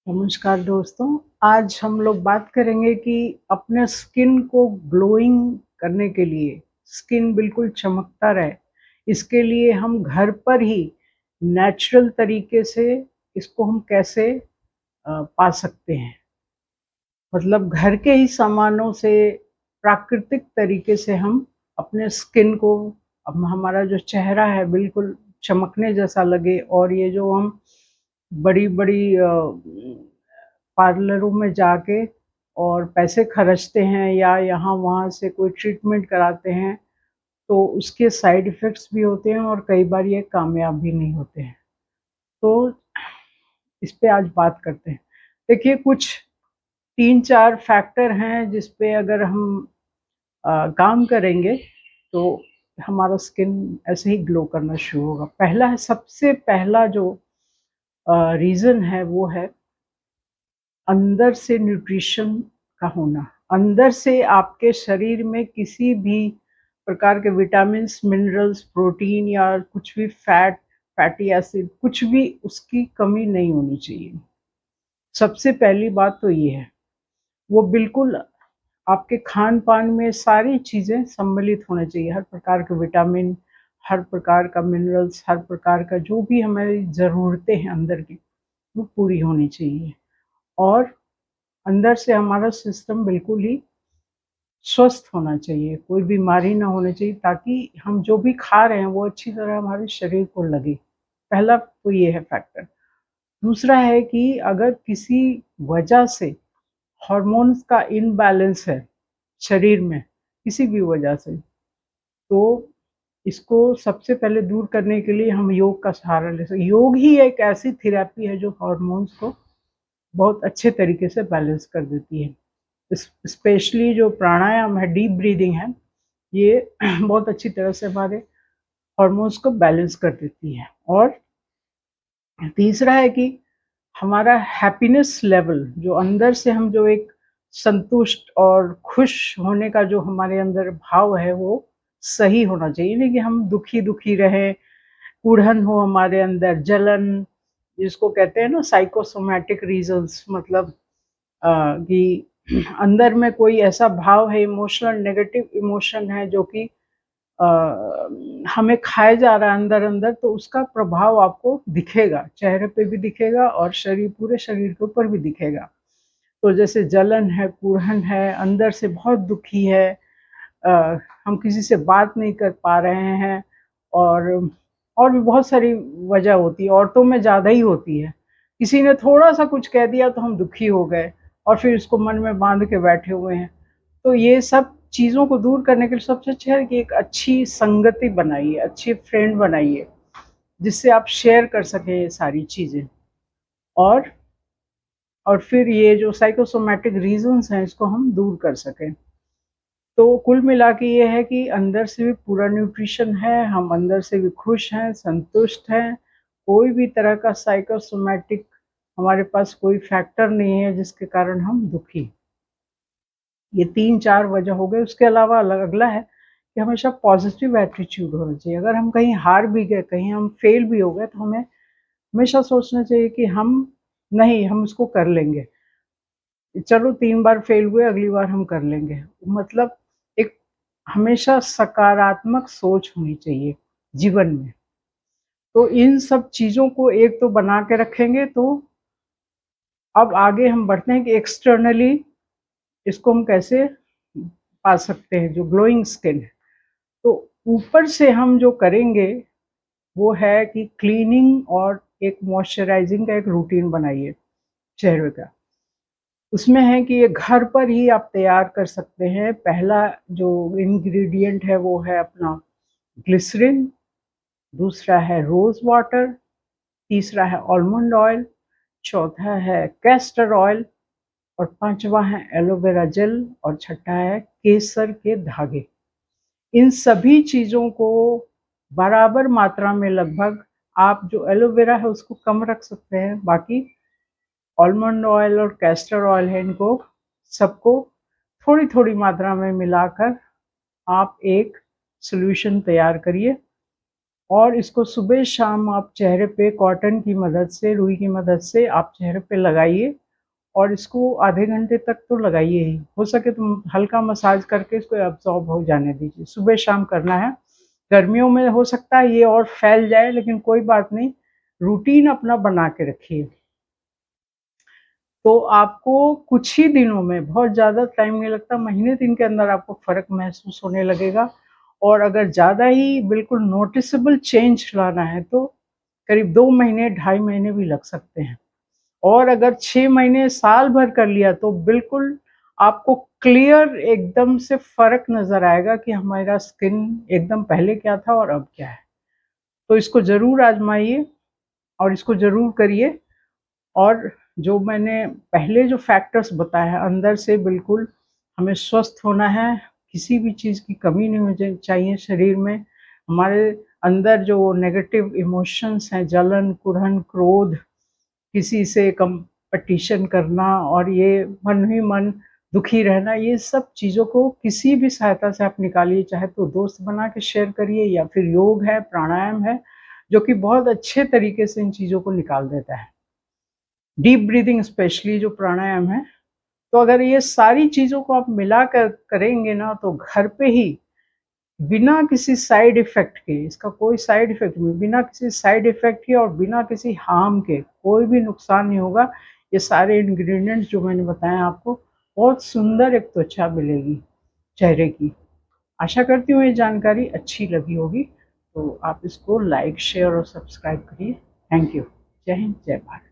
नमस्कार दोस्तों, आज हम लोग बात करेंगे कि अपने स्किन को ग्लोइंग करने के लिए, स्किन बिल्कुल चमकता रहे, इसके लिए हम घर पर ही नेचुरल तरीके से इसको हम कैसे पा सकते हैं। मतलब घर के ही सामानों से प्राकृतिक तरीके से हम अपने स्किन को अब हमारा जो चेहरा है बिल्कुल चमकने जैसा लगे और ये जो हम बड़ी-बड़ी पार्लरों में जाके और पैसे खर्चते हैं या यहाँ-वहाँ से कोई ट्रीटमेंट कराते हैं, तो उसके साइड इफ़ेक्ट्स भी होते हैं और कई बार ये कामयाब भी नहीं होते हैं। तो इस पे आज बात करते हैं। देखिए कुछ 3-4 फैक्टर हैं जिस पे अगर हम काम करेंगे तो हमारा स्किन ऐसे ही ग्लो करना शुरू होगा। पहला है सबसे पहला जो रीज़न है वो है अंदर से न्यूट्रिशन का होना। अंदर से आपके शरीर में किसी भी प्रकार के विटामिन्स, मिनरल्स, प्रोटीन या कुछ भी फैटी एसिड कुछ भी उसकी कमी नहीं होनी चाहिए। सबसे पहली बात तो ये है। वो बिल्कुल आपके खान-पान में सारी चीज़ें सम्मिलित होनी चाहिए। हर प्रकार के विटामिन, हर प्रकार का मिनरल्स, हर प्रकार का जो भी हमारी ज़रूरतें हैं अंदर की, वो पूरी होनी चाहिए। और अंदर से हमारा सिस्टम बिल्कुल ही स्वस्थ होना चाहिए, कोई बीमारी ना होनी चाहिए ताकि हम जो भी खा रहे हैं वो अच्छी तरह हमारे शरीर को लगे। पहला तो ये है फैक्टर। दूसरा है कि अगर किसी वजह से हार्मोन्स का इम्बैलेंस है शरीर में, किसी भी वजह से, तो इसको सबसे पहले दूर करने के लिए हम योग का सहारा ले सकते हैं। योग ही एक ऐसी थेरेपी है जो हार्मोन्स को बहुत अच्छे तरीके से बैलेंस कर देती है। स्पेशली जो प्राणायाम है, डीप ब्रीदिंग है, ये बहुत अच्छी तरह से हमारे हार्मोन्स को बैलेंस कर देती है। और तीसरा है कि हमारा हैप्पीनेस लेवल जो अंदर से हम जो एक संतुष्ट और खुश होने का जो हमारे अंदर भाव है वो सही होना चाहिए। नहीं कि हम दुखी-दुखी रहें, उड़हन हो हमारे अंदर, जलन जिसको कहते हैं ना साइकोसोमैटिक रीज़न्स मतलब कि अंदर में कोई ऐसा भाव है इमोशनल नेगेटिव इमोशन है जो कि अ, हमें खाए जा रहा है अंदर-अंदर तो उसका प्रभाव आपको दिखेगा, चेहरे पे भी दिखेगा और पूरे शरीर के ऊपर भी दिखेगा। तो जैसे जलन है, कुड़हन है, अंदर से बहुत दुखी है, हम किसी से बात नहीं कर पा रहे हैं और और भी बहुत सारी वजह होती है, औरतों में ज़्यादा ही होती है। किसी ने थोड़ा-सा कुछ कह दिया तो हम दुखी हो गए और फिर इसको मन में बाँध के बैठे हुए हैं। तो ये सब चीज़ों को दूर करने के लिए सबसे अच्छा है कि एक अच्छी संगति बनाइए, अच्छी फ्रेंड बनाइए, जिससे आप शेयर कर सकें ये सारी चीज़ें। और और फिर ये जो साइकोसोमैटिक रीज़न्स हैं इसको हम दूर कर सकें। तो कुल मिला के ये है कि अंदर से भी पूरा न्यूट्रिशन है, हम अंदर से भी खुश हैं, संतुष्ट हैं, कोई भी तरह का साइकोसोमैटिक हमारे पास कोई फैक्टर नहीं है जिसके कारण हम दुखी। ये 3-4 वजह हो गए, उसके अलावा अगला है कि हमेशा पॉज़िटिव एटीट्यूड होना चाहिए। अगर हम कहीं हार भी गए, कहीं हम फेल भी हो गए तो हमें हमेशा सोचना चाहिए कि हम इसको कर लेंगे। चलो 3 बार फेल हुए, अगली बार हम कर लेंगे। मतलब एक हमेशा सकारात्मक सोच होनी चाहिए जीवन में। तो इन सब चीज़ों को एक तो बना के रखेंगे तो अब आगे हम बढ़ते हैं कि एक्सटर्नली इसको हम कैसे पा सकते हैं जो ग्लोइंग स्किन है। तो ऊपर से हम जो करेंगे वो है कि क्लीनिंग और एक मॉइस्चराइज़िंग का एक रूटीन बनाइए चेहरे का। उसमें है कि ये घर पर ही आप तैयार कर सकते हैं। पहला जो इंग्रीडिएंट है वो है अपना ग्लिसरीन, दूसरा है रोज़ वाटर, तीसरा है आलमंड ऑयल, चौथा है कैस्टर ऑयल और पाँचवाँ है एलोवेरा जेल और छठा है केसर के धागे। इन सभी चीज़ों को बराबर मात्रा में लगभग आप जो एलोवेरा है उसको कम रख सकते हैं, बाकी आलमंड ऑयल और कैस्टर ऑयल है इनको सबको थोड़ी-थोड़ी मात्रा में मिलाकर आप एक सॉल्यूशन तैयार करिए और इसको सुबह-शाम आप चेहरे पे कॉटन की मदद से, रुई की मदद से आप चेहरे पे लगाइए और इसको आधे घंटे तक तो लगाइए ही। हो सके तो हल्का मसाज करके इसको एब्ज़ॉर्ब हो जाने दीजिए। सुबह-शाम करना है। गर्मियों में हो सकता है ये और फैल जाए, लेकिन कोई बात नहीं, रूटीन अपना बना के रखिए। तो आपको कुछ ही दिनों में, बहुत ज़्यादा टाइम नहीं लगता, महीने दिन के अंदर आपको फ़र्क महसूस होने लगेगा। और अगर ज़्यादा ही बिल्कुल नोटिसेबल चेंज लाना है तो करीब 2 महीने, ढाई महीने भी लग सकते हैं। और अगर 6 महीने, साल भर कर लिया तो बिल्कुल आपको क्लियर एकदम से फ़र्क नज़र आएगा कि हमारा स्किन एकदम पहले क्या था और अब क्या है। तो इसको ज़रूर आज़माइए और इसको ज़रूर करिए। और जो मैंने पहले जो फैक्टर्स बताए हैं, अंदर से बिल्कुल हमें स्वस्थ होना है, किसी भी चीज़ की कमी नहीं होनी चाहिए शरीर में। हमारे अंदर जो नेगेटिव इमोशंस हैं, जलन, कुढ़न, क्रोध, किसी से कॉम्पिटिशन करना और ये मन ही मन दुखी रहना, ये सब चीज़ों को किसी भी सहायता से आप निकालिए, चाहे तो दोस्त बना के शेयर करिए या फिर योग है, प्राणायाम है, जो कि बहुत अच्छे तरीके से इन चीज़ों को निकाल देता है। डीप ब्रीथिंग स्पेशली जो प्राणायाम है, तो अगर ये सारी चीज़ों को आप मिलाकर करेंगे ना, तो घर पे ही बिना किसी साइड इफ़ेक्ट के, इसका कोई साइड इफ़ेक्ट नहीं, बिना किसी साइड इफ़ेक्ट के और बिना किसी हार्म के, कोई भी नुकसान नहीं होगा। ये सारे इंग्रीडिएंट्स जो मैंने बताए आपको, बहुत सुंदर एक त्वचा मिलेगी चेहरे की। आशा करती हूँ ये जानकारी अच्छी लगी होगी, तो आप इसको लाइक, शेयर और सब्सक्राइब करिए। Thank you. जय हिंद, जय भारत।